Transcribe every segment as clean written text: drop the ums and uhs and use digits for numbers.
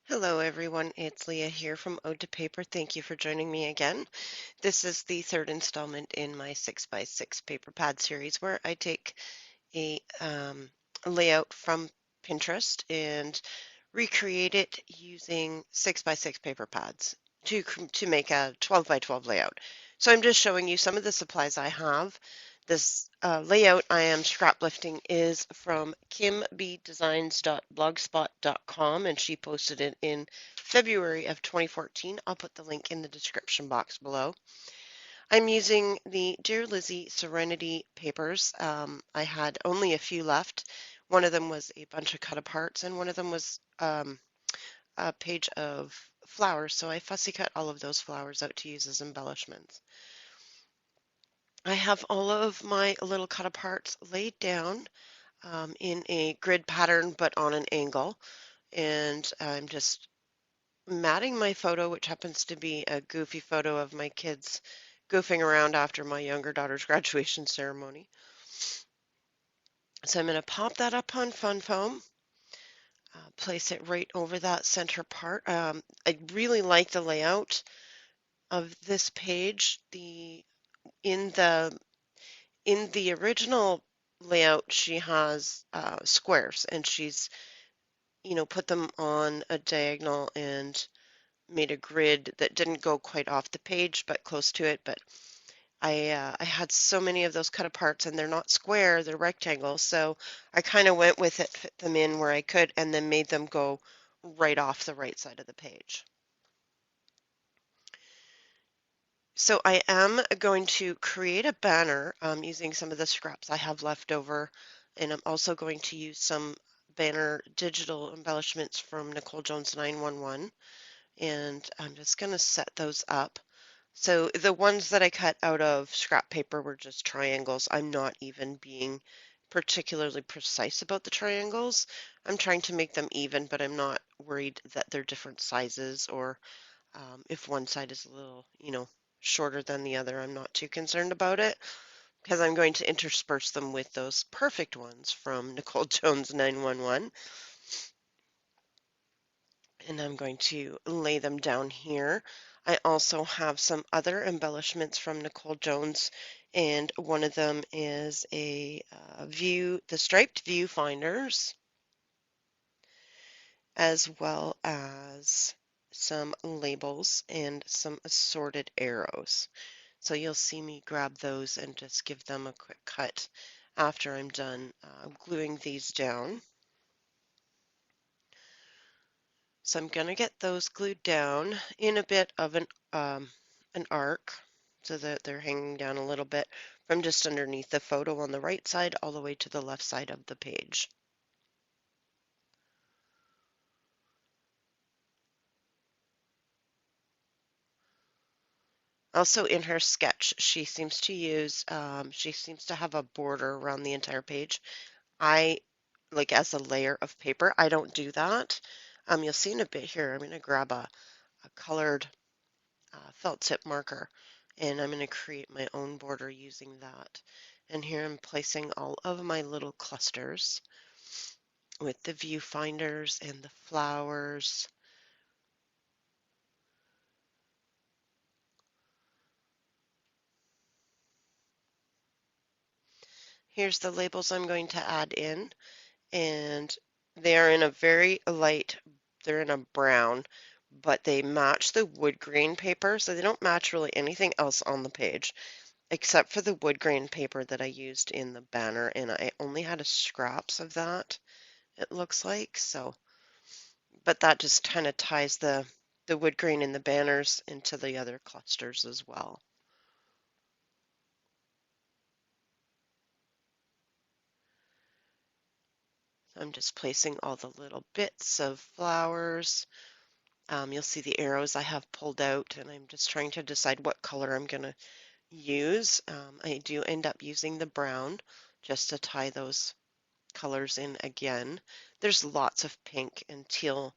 Hello everyone, it's Leah here from Ode to Paper. Thank you for joining me again. This is the third installment in my 6x6 paper pad series where I take a layout from Pinterest and recreate it using 6x6 paper pads to make a 12 by 12 layout. So I'm just showing you some of the supplies I have. This layout I am scrap lifting is from kimbdesigns.blogspot.com, and she posted it in February of 2014. I'll put the link in the description box below. I'm using the Dear Lizzie Serenity papers. I had only a few left. One of them was a bunch of cut aparts, and one of them was a page of flowers, so I fussy cut all of those flowers out to use as embellishments. I have all of my little cut aparts laid down in a grid pattern but on an angle, and I'm just matting my photo, which happens to be a goofy photo of my kids goofing around after my younger daughter's graduation ceremony. So I'm going to pop that up on Fun Foam, place it right over that center part. I really like the layout of this page. In the in the original layout, she has squares, and she's put them on a diagonal and made a grid that didn't go quite off the page, but close to it. But I had so many of those cut aparts, and they're not square, they're rectangles. So I kind of went with it, fit them in where I could, and then made them go right off the right side of the page. So I am going to create a banner using some of the scraps I have left over, and I'm also going to use some banner digital embellishments from Nicole Jones 911, and I'm just going to set those up. So the ones that I cut out of scrap paper were just triangles. I'm not even being particularly precise about the triangles. I'm trying to make them even, but I'm not worried that they're different sizes or if one side is a little, shorter than the other. I'm not too concerned about it because I'm going to intersperse them with those perfect ones from Nicole Jones 911. And I'm going to lay them down here. I also have some other embellishments from Nicole Jones, and one of them is the striped viewfinders, as well as some labels and some assorted arrows. So you'll see me grab those and just give them a quick cut after I'm done gluing these down. So I'm going to get those glued down in a bit of an arc so that they're hanging down a little bit from just underneath the photo on the right side all the way to the left side of the page. Also in her sketch, she seems to have a border around the entire page. I like as a layer of paper. I don't do that. You'll see in a bit here, I'm going to grab a colored felt tip marker, and I'm going to create my own border using that. And here I'm placing all of my little clusters with the viewfinders and the flowers. Here's the labels I'm going to add in, and they are in a very light, they're in a brown, but they match the wood grain paper, so they don't match really anything else on the page except for the wood grain paper that I used in the banner, and I only had a scraps of that, it looks like. So, but that just kind of ties the wood grain in the banners into the other clusters as well. So I'm just placing all the little bits of flowers. You'll see the arrows I have pulled out, and I'm just trying to decide what color I'm going to use. I do end up using the brown just to tie those colors in again. There's lots of pink and teal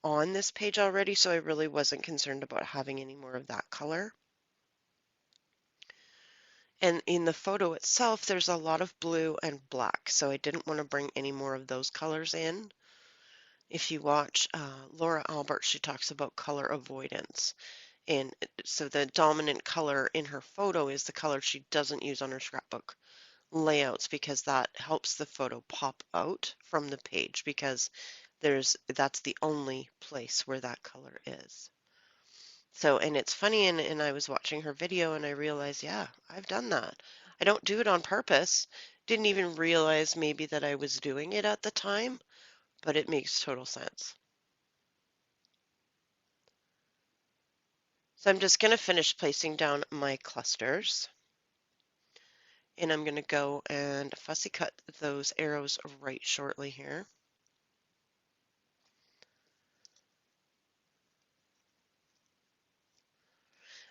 on this page already, so I really wasn't concerned about having any more of that color. And in the photo itself, there's a lot of blue and black, so I didn't want to bring any more of those colors in. If you watch Laura Albert, she talks about color avoidance. And so the dominant color in her photo is the color she doesn't use on her scrapbook layouts because that helps the photo pop out from the page because that's the only place where that color is. So, and it's funny, and I was watching her video and I realized, yeah, I've done that. I don't do it on purpose. Didn't even realize maybe that I was doing it at the time, but it makes total sense. So I'm just going to finish placing down my clusters. And I'm going to go and fussy cut those arrows right shortly here.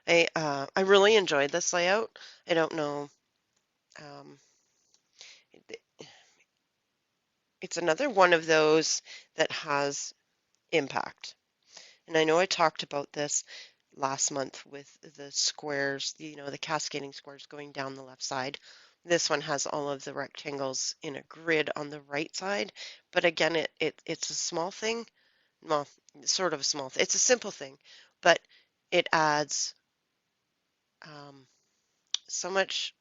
I really enjoyed this layout. I don't know. Um, it's another one of those that has impact. And I know I talked about this last month with the squares, the cascading squares going down the left side. This one has all of the rectangles in a grid on the right side. But again, it's a small thing. Well, sort of a small thing. It's a simple thing, but it adds so much,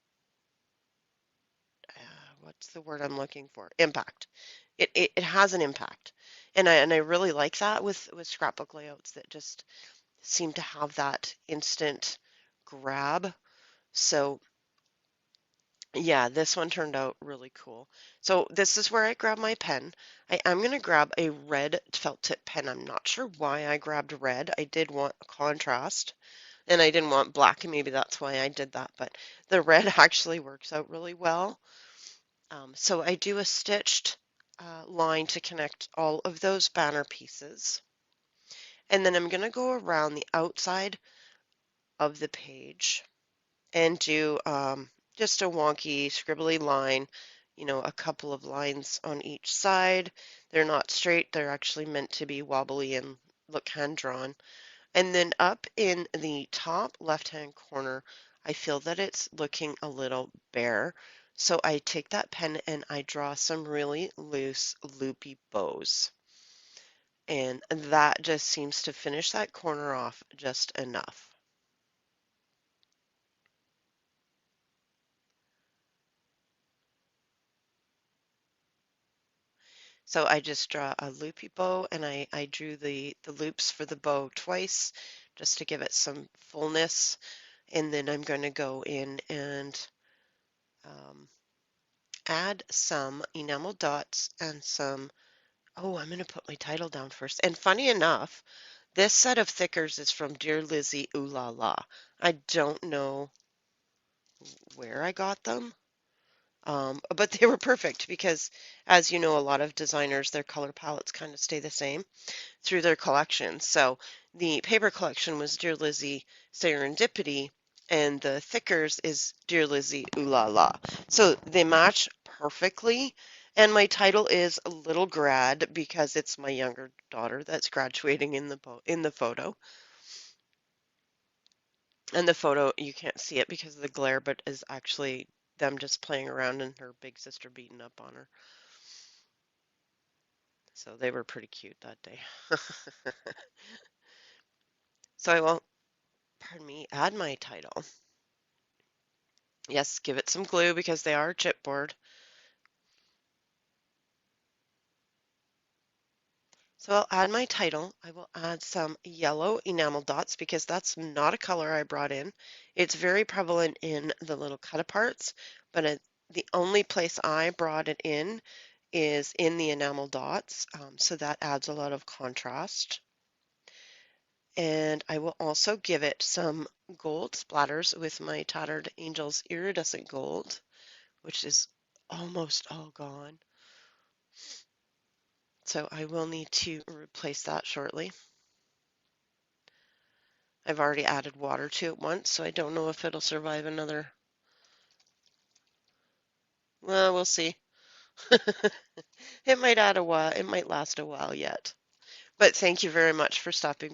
what's the word I'm looking for? Impact. It has an impact. And I really like that with scrapbook layouts that just seem to have that instant grab. So yeah, this one turned out really cool. So this is where I grab my pen. I'm going to grab a red felt tip pen. I'm not sure why I grabbed red. I did want a contrast and I didn't want black, and maybe that's why I did that, but the red actually works out really well. So I do a stitched line to connect all of those banner pieces. And then I'm going to go around the outside of the page and do just a wonky scribbly line, a couple of lines on each side. They're not straight, they're actually meant to be wobbly and look hand-drawn. And then up in the top left-hand corner, I feel that it's looking a little bare. So I take that pen and I draw some really loose loopy bows. And that just seems to finish that corner off just enough. So I just draw a loopy bow and I drew the loops for the bow twice just to give it some fullness. And then I'm going to go in and add some enamel dots and some, oh, I'm going to put my title down first. And funny enough, this set of thickers is from Dear Lizzie Ooh La La. I don't know where I got them, but they were perfect because, as you know, a lot of designers, their color palettes kind of stay the same through their collections. So the paper collection was Dear Lizzie Serendipity, and the thickers is Dear Lizzie Ooh La La. So they match perfectly. And my title is Little Grad because it's my younger daughter that's graduating in the photo. And the photo, you can't see it because of the glare, but is actually them just playing around and her big sister beating up on her. So they were pretty cute that day. So I will, pardon me, add my title. Yes, give it some glue because they are chipboard. So I'll add my title. I will add some yellow enamel dots because that's not a color I brought in. It's very prevalent in the little cut aparts, but the only place I brought it in is in the enamel dots, so that adds a lot of contrast. And I will also give it some gold splatters with my Tattered Angels Iridescent Gold, which is almost all gone. So I will need to replace that shortly. I've already added water to it once, so I don't know if it'll survive another. Well, we'll see. It might add a while. It might last a while yet. But thank you very much for stopping